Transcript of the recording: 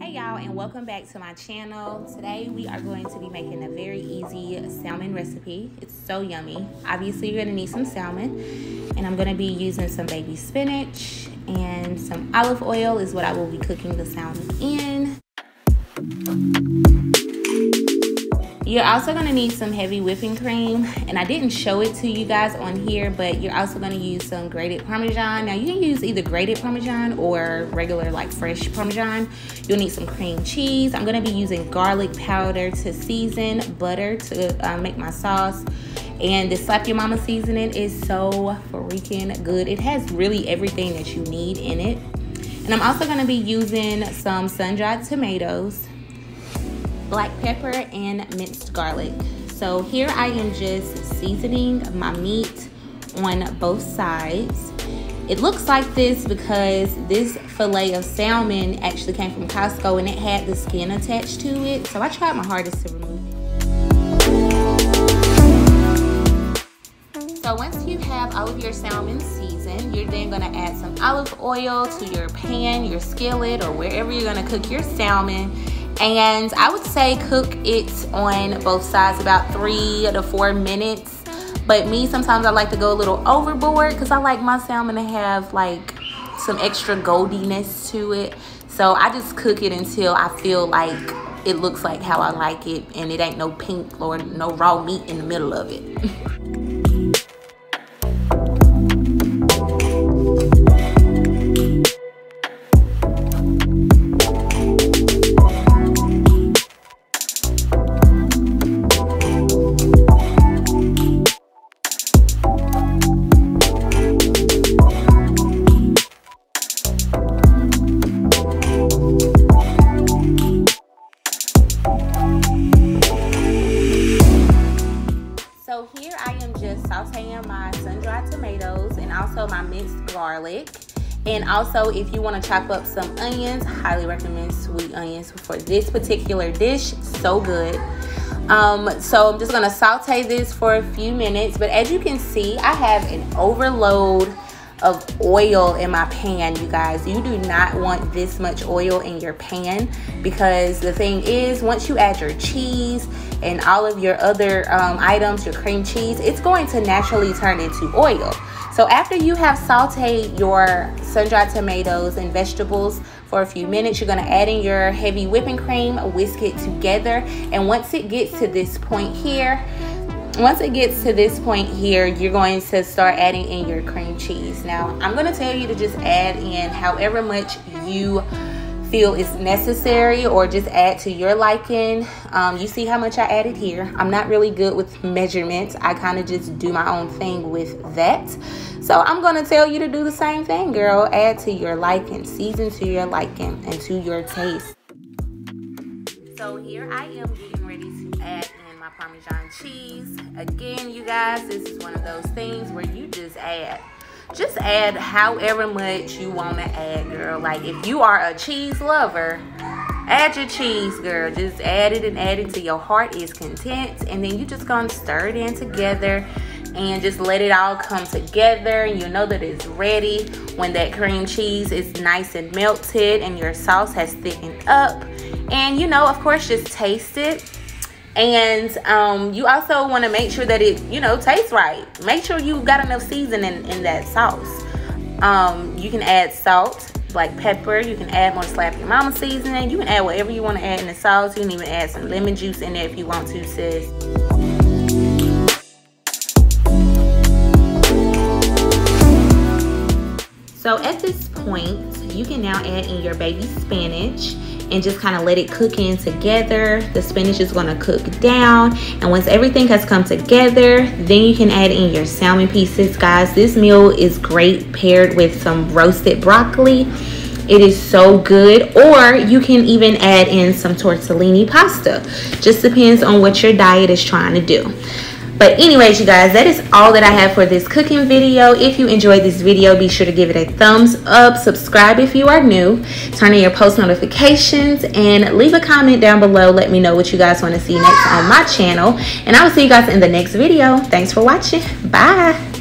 Hey y'all, and welcome back to my channel. Today we are going to be making a very easy salmon recipe. It's so yummy. Obviously you're going to need some salmon, and I'm going to be using some baby spinach and some olive oil is what I will be cooking the salmon in. You're also going to need some heavy whipping cream, and I didn't show it to you guys on here, but you're also going to use some grated Parmesan. Now you can use either grated Parmesan or regular like fresh Parmesan. You'll need some cream cheese. I'm going to be using garlic powder to season, butter to make my sauce, and the Slap Your Mama seasoning is so freaking good. It has really everything that you need in it. And I'm also going to be using some sun-dried tomatoes, black pepper, and minced garlic. So here I am just seasoning my meat on both sides. It looks like this because this fillet of salmon actually came from Costco and it had the skin attached to it. So I tried my hardest to remove it. So once you have all of your salmon seasoned, you're then gonna add some olive oil to your pan, your skillet, or wherever you're gonna cook your salmon. And I would say cook it on both sides about 3 to 4 minutes. But me, sometimes I like to go a little overboard because I like my salmon to have like some extra goldiness to it. So I just cook it until I feel like it looks like how I like it and it ain't no pink or no raw meat in the middle of it. So here I am just sauteing my sun-dried tomatoes and also my minced garlic. And also, if you want to chop up some onions, highly recommend sweet onions for this particular dish. So good. So I'm just going to saute this for a few minutes. But as you can see, I have an overload of oil in my pan, you guys. You do not want this much oil in your pan because the thing is, once you add your cheese and all of your other items, your cream cheese, it's going to naturally turn into oil. So after you have sauteed your sun-dried tomatoes and vegetables for a few minutes, you're going to add in your heavy whipping cream, whisk it together, and once it gets to this point here, you're going to start adding in your cream cheese. Now, I'm going to tell you to just add in however much you feel is necessary, or just add to your liking. You see how much I added here. I'm not really good with measurements. I kind of just do my own thing with that. So I'm going to tell you to do the same thing, girl. Add to your liking, season to your liking, and to your taste. So here I am getting ready to add in my Parmesan cheese. Again, you guys, this is one of those things where you just add however much you want to add, girl. Like if you are a cheese lover, add your cheese, girl. Just add it and add it till your heart is content, and then you just gonna stir it in together and just let it all come together, and you'll know that it's ready when that cream cheese is nice and melted and your sauce has thickened up. And you know, of course, just taste it. And you also want to make sure that it, you know, tastes right. Make sure you got enough seasoning in that sauce. You can add salt, black pepper. You can add more Slap Your Mama seasoning. You can add whatever you want to add in the sauce. You can even add some lemon juice in there if you want to, sis. So at this point, you can now add in your baby spinach and just kind of let it cook in together. The spinach is going to cook down, and once everything has come together, then you can add in your salmon pieces. Guys, this meal is great paired with some roasted broccoli. It is so good. Or you can even add in some tortellini pasta. Just depends on what your diet is trying to do. But anyways, you guys, that is all that I have for this cooking video. If you enjoyed this video, be sure to give it a thumbs up. Subscribe if you are new. Turn on your post notifications and leave a comment down below. Let me know what you guys want to see next on my channel. And I will see you guys in the next video. Thanks for watching. Bye.